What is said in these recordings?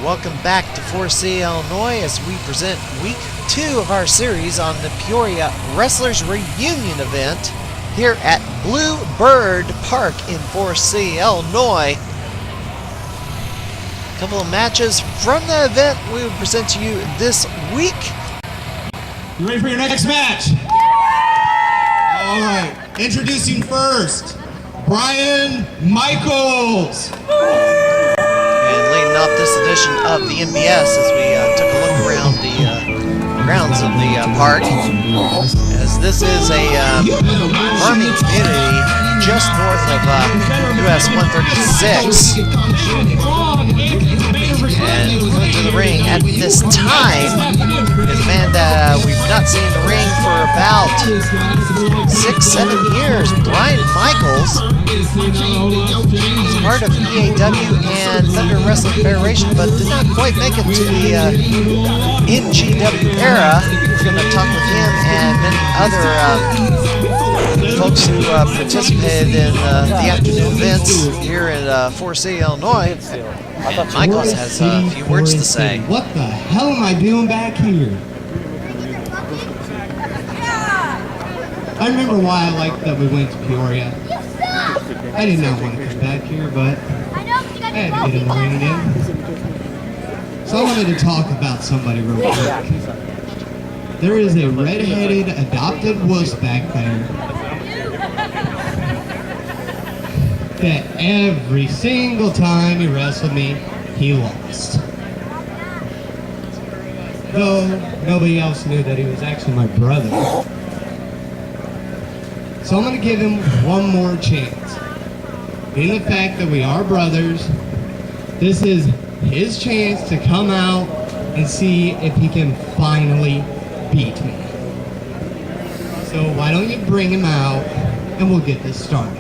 welcome back to 4C Illinois as we present week 2 of our series on the Peoria Wrestlers Reunion event here at Blue Bird Park in 4C Illinois. A couple of matches from the event we will present to you this week. You ready for your next match? All right, introducing first, Bryan Michaels. And leading off this edition of the MBS as we took a look around the grounds of the park, as this is a farming community just north of US 136. And going to the ring at this time is a man that we've not seen in the ring for about 6-7 years, Bryan Michaels. He's part of EAW and Thunder Wrestling Federation, but did not quite make it to the NGW era. We're going to talk with him and many other folks who participated in the afternoon events here in 4C, Illinois. And Michaels has a few words to say. What the hell am I doing back here? I remember why I liked that we went to Peoria. I did not want to come back here, but I had to get in the ring again. So I wanted to talk about somebody real quick. There is a red-headed adopted wuss back there that every single time he wrestled me, he lost. Though nobody else knew that he was actually my brother. So I'm going to give him one more chance. Being the fact that we are brothers, this is his chance to come out and see if he can finally beat me. So why don't you bring him out and we'll get this started.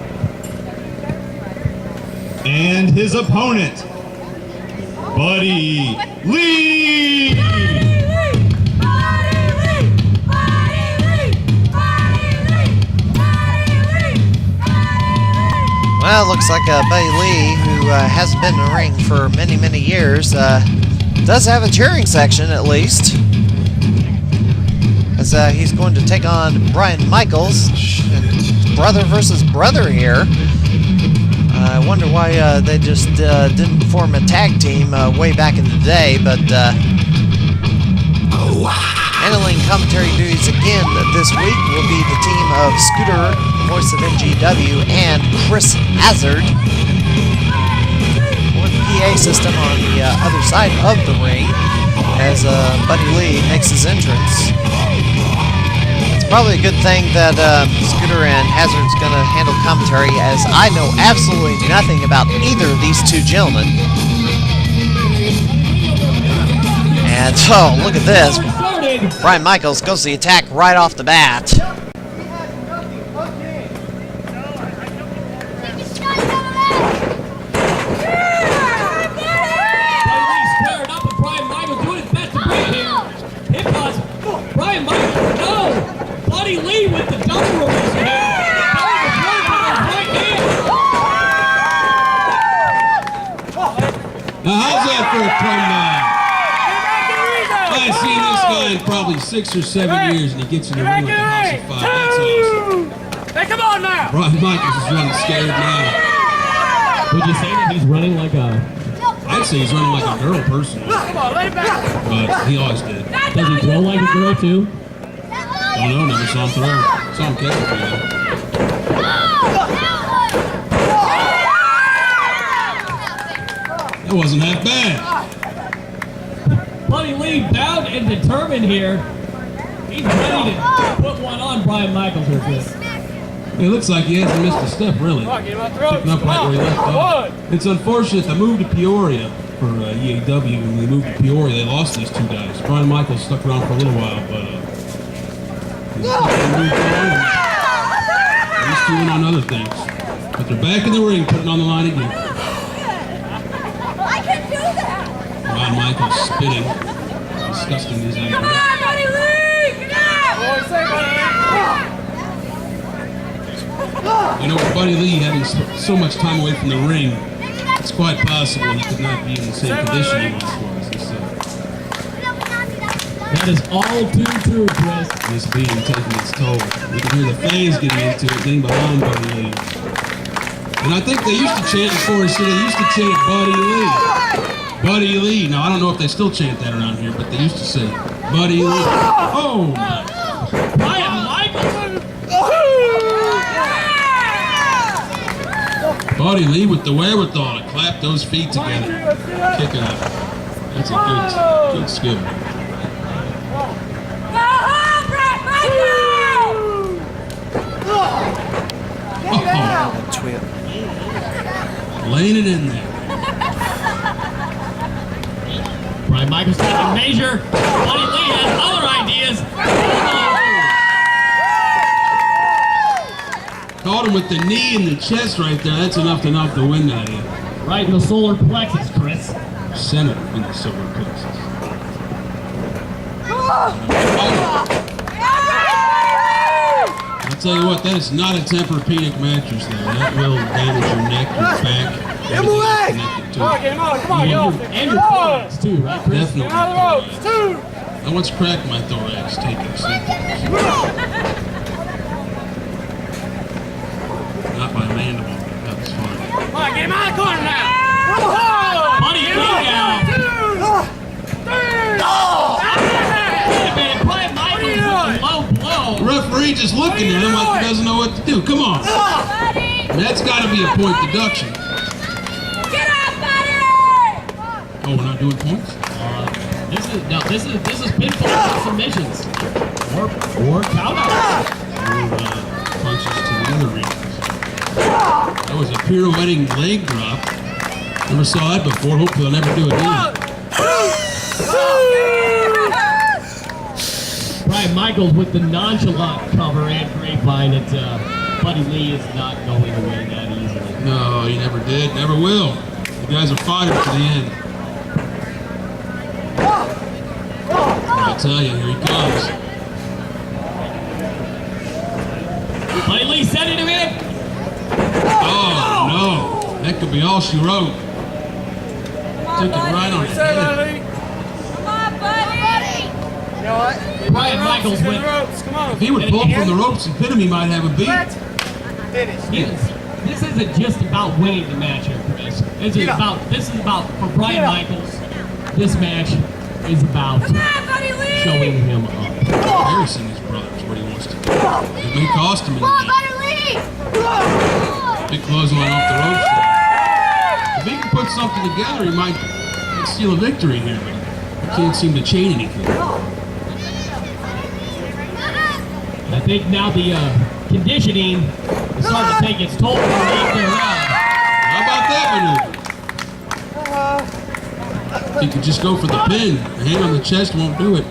And his opponent, Buddy Lee! Well, it looks like Buddy Lee, who hasn't been in the ring for many, many years, does have a cheering section at least. As he's going to take on Bryan Michaels, brother versus brother here. I wonder why they just didn't form a tag team way back in the day, but handling commentary duties again this week will be the team of Scooter, voice of NGW, and Chris Hazard. With the PA system on the other side of the ring as Buddy Lee makes his entrance. Probably a good thing that Scooter and Hazard's going to handle commentary, as I know absolutely nothing about either of these two gentlemen. And so, look at this. Bryan Michaels goes to the attack right off the bat. Lee with the double release here. Now how's that for a comeback? I've seen this guy in probably 6 or 7 years, and he gets in the ring with the House of 5. That's awesome. Hey, come on now. Bryan Michaels is running scared now. Would you say that he's running like a... I'd say he's running like a girl personally. Come on, lay back. But he always did. Does he throw like a girl too? I don't know, never saw him throw. Saw him catch it for you. That wasn't half bad. Buddy Lee bound and determined here. He's ready to put one on Bryan Michaels with this. It looks like he hasn't missed a step, really. Picking up right where he left off. It's unfortunate they moved to Peoria for EAW. When they moved to Peoria, they lost these two guys. Bryan Michaels stuck around for a little while, but he's doing on other things. But they're back in the ring, putting on the line again. I can do that! Bryan Michaels spitting. Disgusting his anger. Come on, Buddy Lee! Get out! You know, with Buddy Lee having so much time away from the ring, it's quite possible he could not be in the same condition he once was. That is all too true, Chris. This being taking its toll. We can hear the fans getting into it, getting behind Buddy Lee. And I think they used to chant before he said they used to chant Buddy Lee. Buddy Lee. Now, I don't know if they still chant that around here, but they used to say Buddy Lee. Oh, my. Bryan Michaels. Buddy Lee with the wherewithal to clap those feet together. Kick it out. That's a good skill. Laying it in there. Bryan Michaels taking measure. Buddy Lee has other ideas. Caught him with the knee in the chest right there. That's enough to knock the wind out of you. Right in the solar plexus, Chris. Center in the solar plexus. I'll tell you what, that is not a Tempur-Pedic mattress there. That will damage your neck, your back. Get him away! Come on, get him on, come on, get off it. And your thorax too, right, Chris? Definitely. Get out of the ropes, two! I once cracked my thorax taking sleepers. Not my mandible, but that was fine. Come on, get him out of the corner now! Buddy Lee now. Bryan Michaels with the low blow. The referee just looking at him like he doesn't know what to do. Come on. That's got to be a point deduction. Oh, we're not doing points? This is pinfall submissions. Or countouts. Punches to the other regions. That was a pirouetting leg drop. Never saw that before. Hopefully I'll never do it again. Bryan Michaels with the nonchalant cover and grapevine that Buddy Lee is not going away that easily. No, he never did. Never will. The guy's a fighter to the end. I tell you, here he comes. Buddy Lee sending him in. Oh, no. That could be all she wrote. Took it right on his head. You know what? Bryan Michaels with with. the ropes, come on. If he would pull from the ropes and pin him, he might have a beat. Finish. This isn't just about winning the match here, Chris. This is about for Bryan Michaels. This match is about showing him up. Embarrassing his brothers, what he wants to do. It may cost him in the end. Big clothesline off the ropes. If he can put something together, he might steal a victory here, but he can't seem to chain anything. I think now the conditioning is starting to take its toll from after round. How about that maneuver? He could just go for the pin. The hand on the chest won't do it.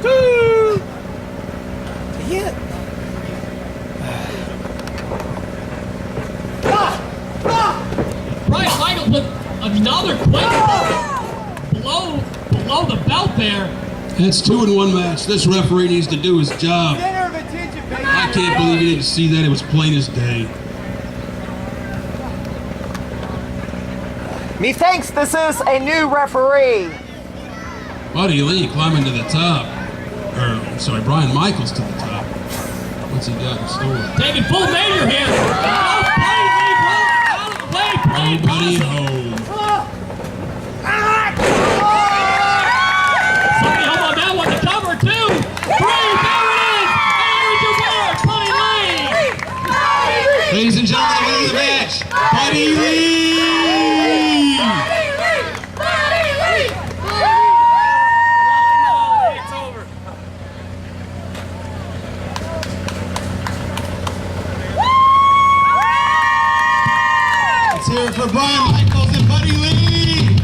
Bryan Michaels with another quick below the belt there. That's 2 in 1 match. This referee needs to do his job. I can't believe you didn't see that. It was plain as day. Methinks this is a new referee. Buddy Lee climbing to the top. Bryan Michaels to the top. What's he got in store? Taking full measure here. Nobody home. Somebody home on that one to cover too. 3, there it is. There's your winner, Buddy Lee. Ladies and gentlemen, the winner of the match, Buddy Lee. It's over. Let's hear it for Bryan Michaels and Buddy Lee.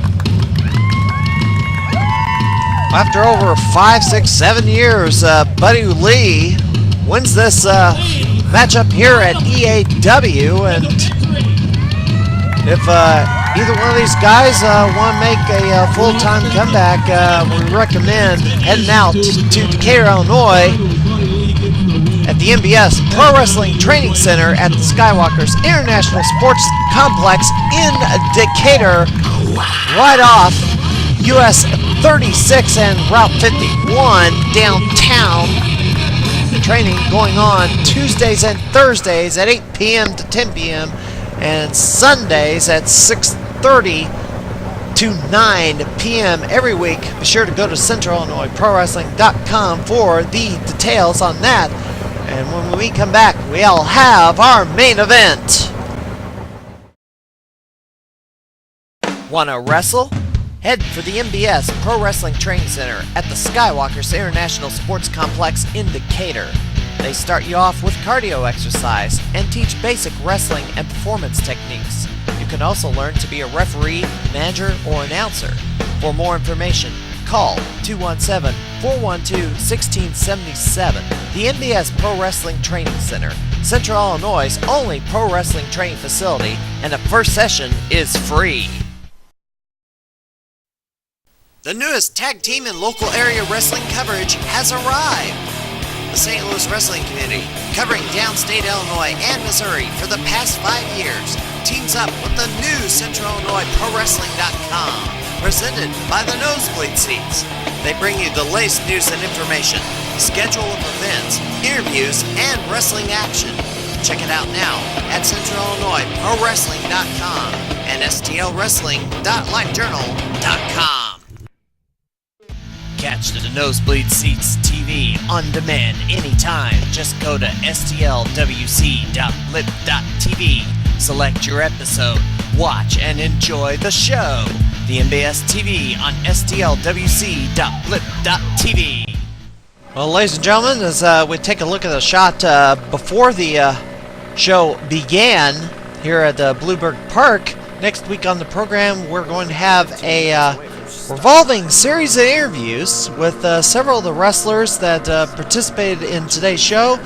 After over 5, 6, 7 years, Buddy Lee wins this matchup here at EAW, and if either one of these guys want to make a full-time comeback, we recommend heading out to Decatur, Illinois at the MBS Pro Wrestling Training Center at the Skywalkers International Sports Complex in Decatur, right off US 36 and Route 51 downtown. Training going on Tuesdays and Thursdays at 8 p.m. to 10 p.m. and Sundays at 6:30 to 9 p.m. every week. Be sure to go to CentralIllinoisProWrestling.com for the details on that. And when we come back, we'll have our main event. Wanna wrestle? Head for the MBS Pro Wrestling Training Center at the Skywalkers International Sports Complex in Decatur. They start you off with cardio exercise and teach basic wrestling and performance techniques. You can also learn to be a referee, manager, or announcer. For more information, call 217-412-1677. The MBS Pro Wrestling Training Center, Central Illinois' only pro wrestling training facility, and the first session is free. The newest tag team in local area wrestling coverage has arrived. The St. Louis Wrestling Community, covering downstate Illinois and Missouri for the past 5 years, teams up with the new CentralIllinoisProWrestling.com, presented by the Nosebleed Seats. They bring you the latest news and information, schedule of events, interviews, and wrestling action. Check it out now at CentralIllinoisProWrestling.com and STLWrestling.LiveJournal.com. Catch the Nosebleed Seats TV on demand anytime. Just go to stlwc.lip.tv, select your episode, watch and enjoy the show. The MBS TV on stlwc.lip.tv. Well, ladies and gentlemen, as we take a look at the shot before the show began here at Bluebird Park, next week on the program we're going to have a revolving series of interviews with several of the wrestlers that participated in today's show,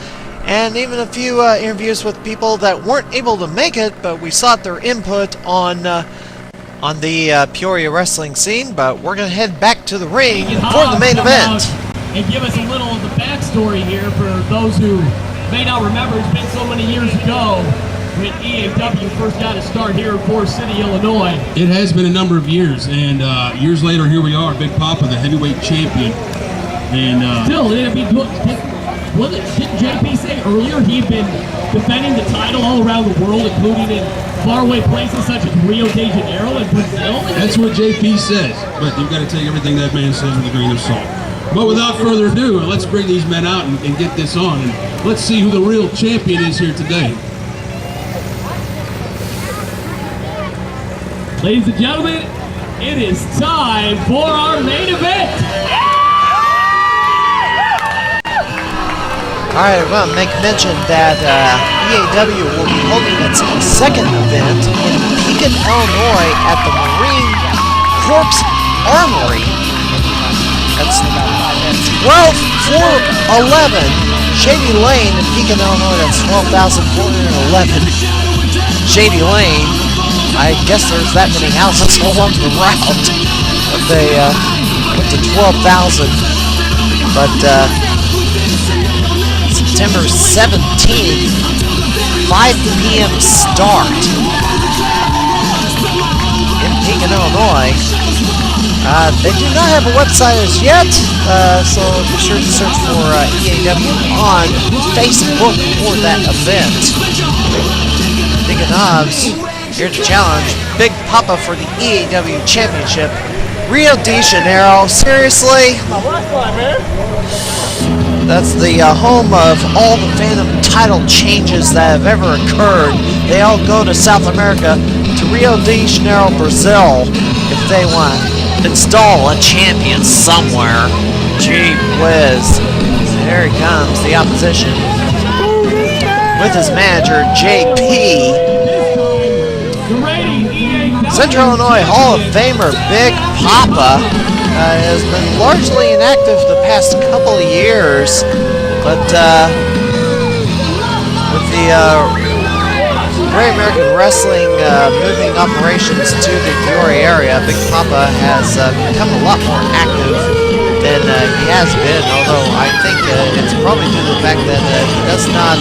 and even a few interviews with people that weren't able to make it, but we sought their input on the Peoria wrestling scene. But we're going to head back to the ring for the main event. And give us a little of the backstory here for those who may not remember. It's been so many years ago when EAW first got to start here in Forest City, Illinois. It has been a number of years, and years later, here we are, Big Pappa, the heavyweight champion. And still, I mean, didn't JP say earlier he'd been defending the title all around the world, including in faraway places such as Rio de Janeiro and Brazil? That's what JP says, but you've got to take everything that man says with a grain of salt. But without further ado, let's bring these men out and get this on, and let's see who the real champion is here today. Ladies and gentlemen, it is time for our main event. Alright, I want to make mention that EAW will be holding its second event in Deacon, Illinois at the Marine Corps Armory. That's 12411 Shady Lane in Deacon, Illinois. That's 12,411 Shady Lane. I guess there's that many houses along the route. They went to 12,000. But September 17th, 5 p.m. start in Deacon, Illinois. They do not have a website as yet, so be sure to search for EAW on Facebook for that event. Deacon Hobbs here to challenge Big Pappa for the EAW Championship. Rio de Janeiro, seriously? That's the home of all the Phantom title changes that have ever occurred. They all go to South America, to Rio de Janeiro, Brazil, if they want to install a champion somewhere. Gee whiz. There he comes, the opposition, with his manager, JP. Central Illinois Hall of Famer Big Pappa has been largely inactive the past couple of years, but with the Great American Wrestling moving operations to the Peoria area, Big Pappa has become a lot more active than he has been, although I think it's probably due to the fact that he does not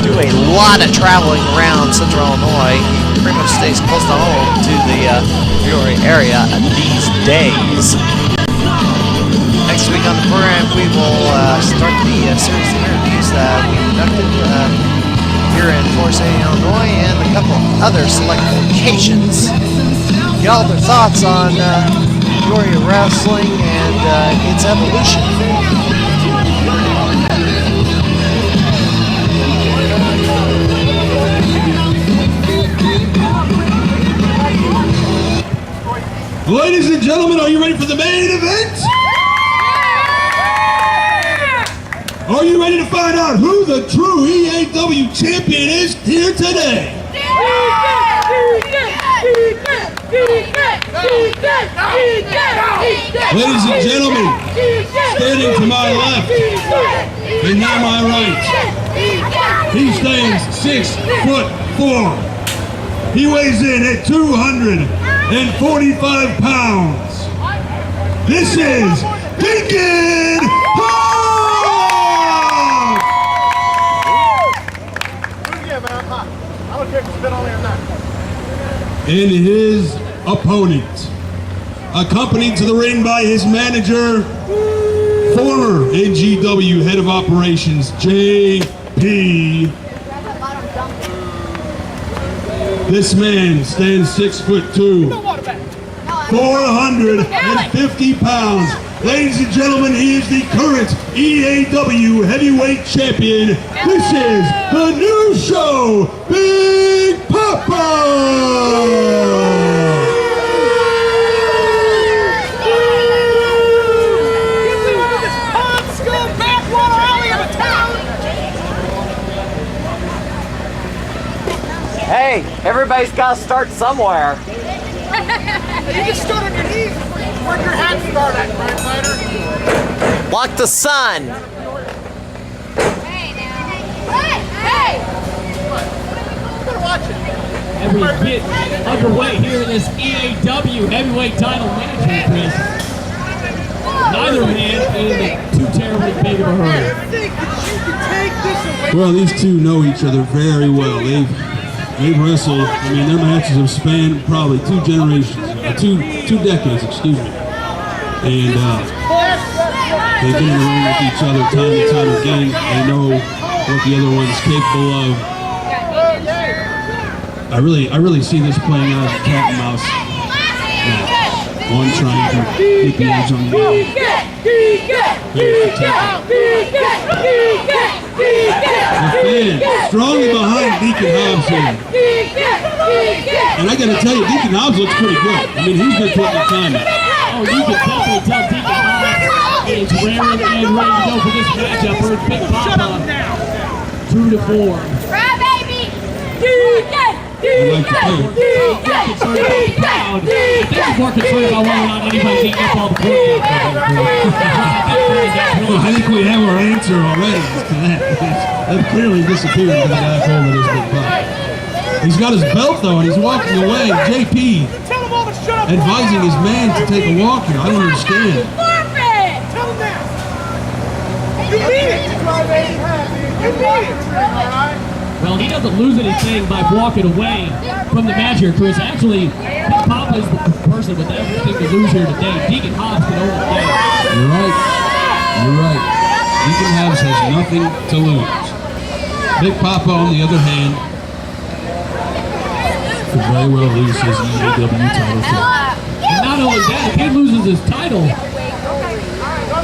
do a lot of traveling around Central Illinois. He pretty much stays close to home to the Peoria area these days. Next week on the program, we will start the series of interviews that we conducted here in Forest City, Illinois, and a couple other select locations. Get all their thoughts on Peoria Wrestling and its evolution. Ladies and gentlemen, are you ready for the main event? Are you ready to find out who the true EAW champion is here today? Ladies and gentlemen, standing to my left and now my right, he stands 6'4". He weighs in at 245 pounds. This is Deacon Hobbs! And his opponent, accompanied to the ring by his manager, former NGW head of operations, JP. This man stands 6'2", 450 pounds. Ladies and gentlemen, he is the current EAW heavyweight champion. This is the new show, Big Pappa! Hey, everybody's got to start somewhere. You just stood on your knees. Where'd your hat start at, Bryan Fighter? Block the sun. Hey, now. Hey! Better watch it. And we get underway here in this EAW heavyweight title match, Chris. Neither man in too terribly big of a hurry. Well, these two know each other very well. They've wrestled, I mean, their matches have spanned probably two generations, two decades, excuse me. And they've been in the ring with each other time and time again. They know what the other one's capable of. I really see this playing out as a cat and mouse. One trying to get the edge on the other. The fans strongly behind Deacon Hobbs here. And I gotta tell you, Deacon Hobbs looks pretty good. I mean, he's been putting the time in. Oh, you can definitely tell Deacon Hobbs is raring and ready to go for this matchup. We're in Big Pappa, true to form. Right, baby! I like the play. Concerned about the crowd. I think he's more concerned about whether or not anybody beating up all the crowd. Well, I think we have our answer already as to that. They've clearly disappeared into the black hole of this Big Pappa. He's got his belt though, and he's walking away. JP advising his man to take a walk here. I don't understand. Tell him that! You need it! You need it! Well, he doesn't lose anything by walking away from the match here, Chris. Actually, Big Pappa is the person with everything to lose here today. Deacon Hobbs can only gain. You're right. You're right. Deacon Hobbs has nothing to lose. Big Pappa, on the other hand, could very well lose his EAW title too. And not only that, if he loses his title,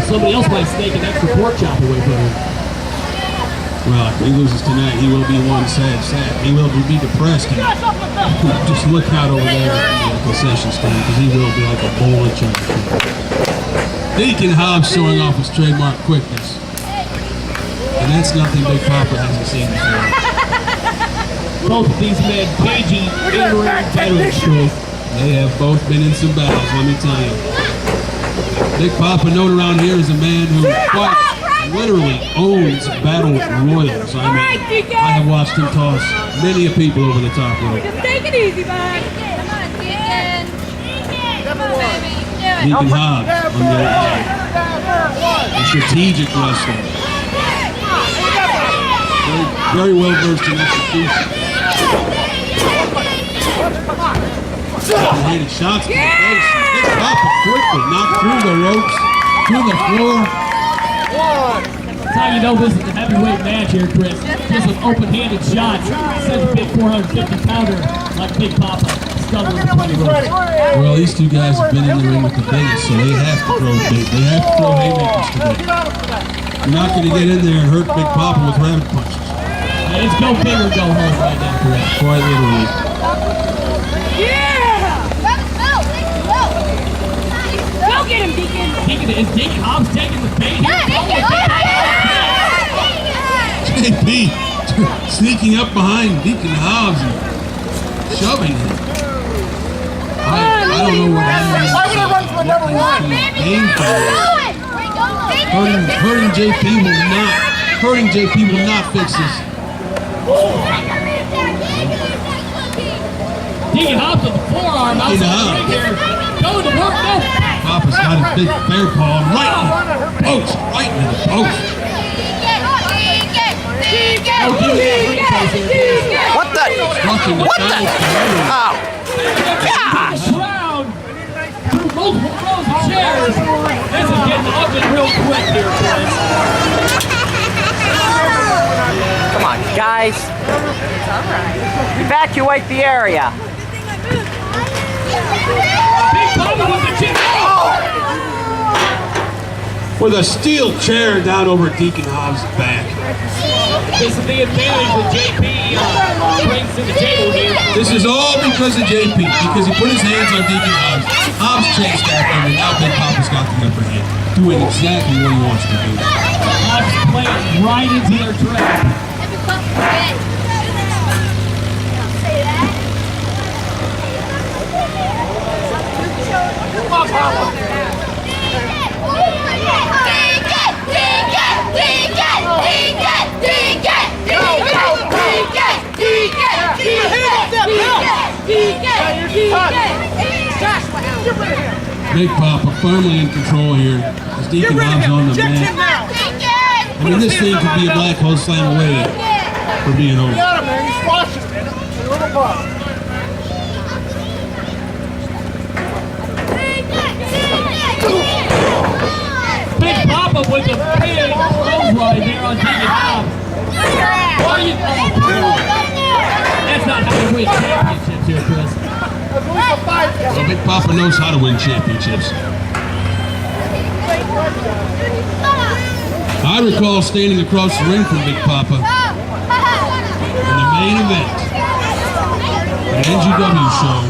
somebody else might snake an extra pork chop away from him. Well, if he loses tonight, he will be one sad. He will be depressed. And just look out over there at the concession stand, because he will be like a bull in China. Deacon Hobbs showing off his trademark quickness. And that's nothing Big Pappa hasn't seen before. Both of these men, cagey, in-ring veterans. They have both been in some battles, let me tell you. Big Pappa, known around here as a man who fights, literally owns battle royals. I mean, I have watched him toss many a people over the top rope. Just take it easy, bud. Come on, Deacon. Come on, baby. Do it. Deacon Hobbs, on the other hand, a strategic wrestler. Very well versed in execution. Heavy-handed shots to the face. Big Pappa quickly knocked through the ropes to the floor. That's how you know this is a heavyweight match here, Chris. Just with open-handed shots. Sends a big 450-pounder like Big Pappa. Well, these two guys have been in the ring with the biggest, so they have to throw big. They have to throw haymakers today. You're not going to get in there and hurt Big Pappa with rabbit punches. Yeah, it's go big or go home right now, Chris. Quite literally. Go get him, Deacon! Is Deacon Hobbs taking the bait? JP sneaking up behind Deacon Hobbs and shoving him. I don't know what happens. Why would I run for number one? Hurting JP will not fix this. Deacon Hobbs with the forearm outside the ring here. Going to work, no! Papa's got his big bear paw right in the post, right in the post. What the? What the? Ow! Gosh! Round through multiple rows of chairs. This is getting ugly real quick here, Chris. Come on, guys. Evacuate the area. Big Pappa with the chin. With a steel chair down over Deacon Hobbs' back. This is the advantage that JP brings to the table here. This is all because of JP, because he put his hands on Deacon Hobbs. Hobbs chased after him, and now Big Papa's got the upper hand, doing exactly what he wants to do. Hobbs playing right into their trap. Come on, Papa. Big Pappa firmly in control here. As Deacon Hobbs on the mat. I mean, this thing could be a black hole slam away for being over. Got him, man. He's watching, man. A little buff. Big Pappa with the big clothesline there on Deacon Hobbs. What are you That's not how you win championships here, Chris. So Big Pappa knows how to win championships. I recall standing across the ring from Big Pappa in the main event at an NGW show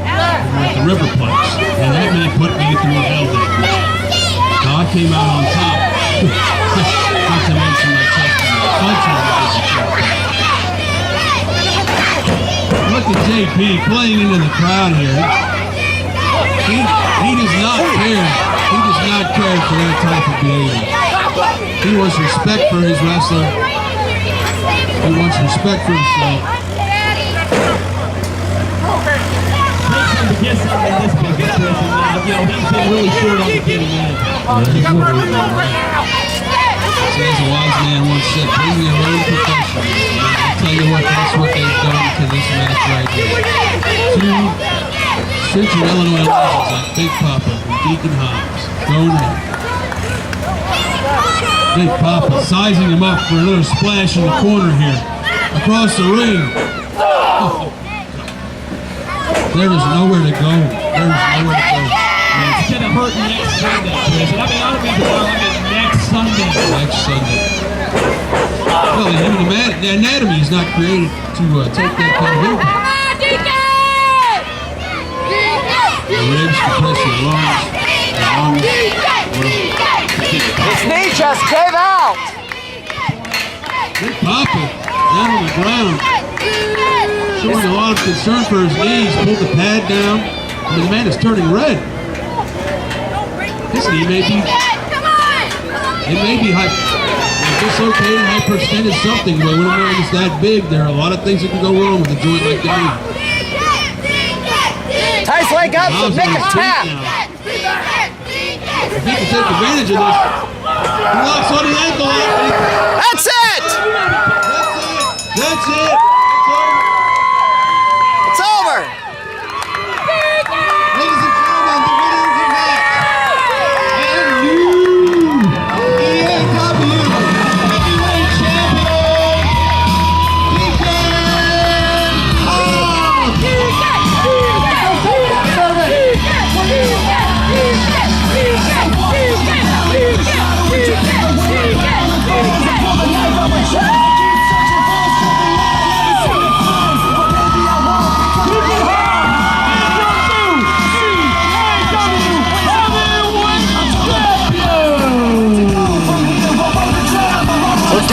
at the River Place, and that man put me through hell that week. Now I came out on top, not to mention my testimony. Look at JP playing into the crowd here. He does not care. He does not care for that type of behavior. He wants respect for his wrestler. He wants respect for himself. Makes him to get something in this business, Chris, and he's been really short on the getting in. As a wise man once said, bring me your own profession. I'll tell you what, that's what they've done to this match right here. Two Central Illinois legends like Big Pappa and Deacon Hobbs going in. Big Pappa sizing him up for another splash in the corner here. Across the ring. Oh. There is nowhere to go. There is nowhere to go. It's going to hurt next Sunday, Chris. And I mean, I don't mean tomorrow, I mean next Sunday. Next Sunday. Well, the anatomy is not created to take that kind of impact. The ribs, compressing lungs, His knee just gave out. Big Pappa down on the ground, showing a lot of concern for his knees. Pulled the pad down, and the man is turning red. His knee may be, dislocated, hyperextended, something, but when a man is that big, there are a lot of things that can go wrong with a joint like the knee. Ties leg up, so make him tap. If he can take advantage of this, he locks on the ankle. That's it! That's it! It's over! Ladies and gentlemen, the winner of the match, and new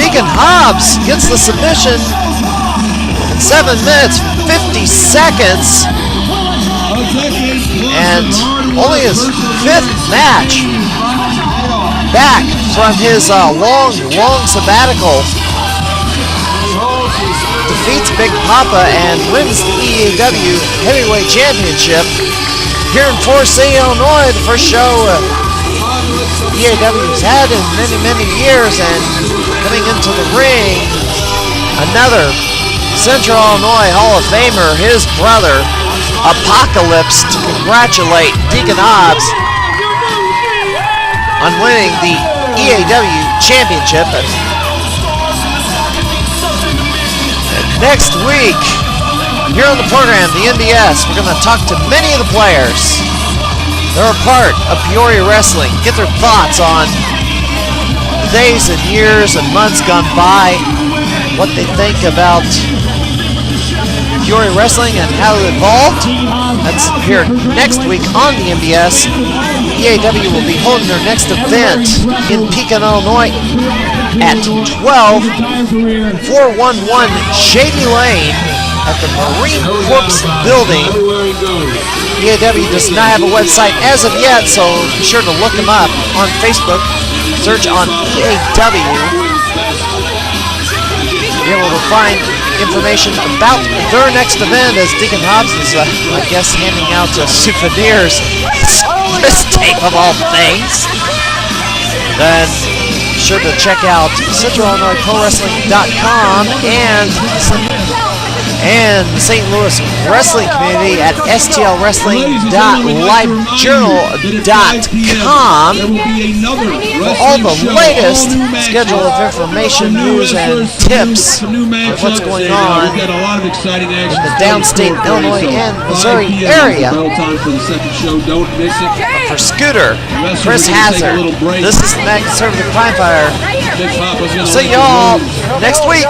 Deacon Hobbs gets the submission in 7 minutes, 50 seconds. And only his 5th match back from his long sabbatical. Defeats Big Pappa and wins the EAW Heavyweight Championship here in Forest City, Illinois. The first show EAW's had in many, many years, and coming into the ring, another Central Illinois Hall of Famer, his brother, Apocalypse, to congratulate Deacon Hobbs on winning the EAW Championship. And next week, here on the program, the NBS, we're going to talk to many of the players. They're a part of Peoria Wrestling. Get their thoughts on the days and years and months gone by, what they think about Peoria Wrestling and how it evolved. That's here next week on the NBS. EAW will be holding their next event in Pekin, Illinois at 12411 Shady Lane at the Marine Corps Building. EAW does not have a website as of yet, so be sure to look them up on Facebook. Search on EAW. Be able to find information about their next event, as Deacon Hobbs is, I guess, handing out souvenirs. This tape of all things. Then be sure to check out CentralIllinoisProWrestling.com and St. Louis Wrestling Community at stlwrestling.livejournal.com for all the latest schedule of information, news, and tips on what's going on in the downstate Illinois and Missouri area. For Scooter, Chris Hazard, this is the Conservative Crime Fighter. See y'all next week.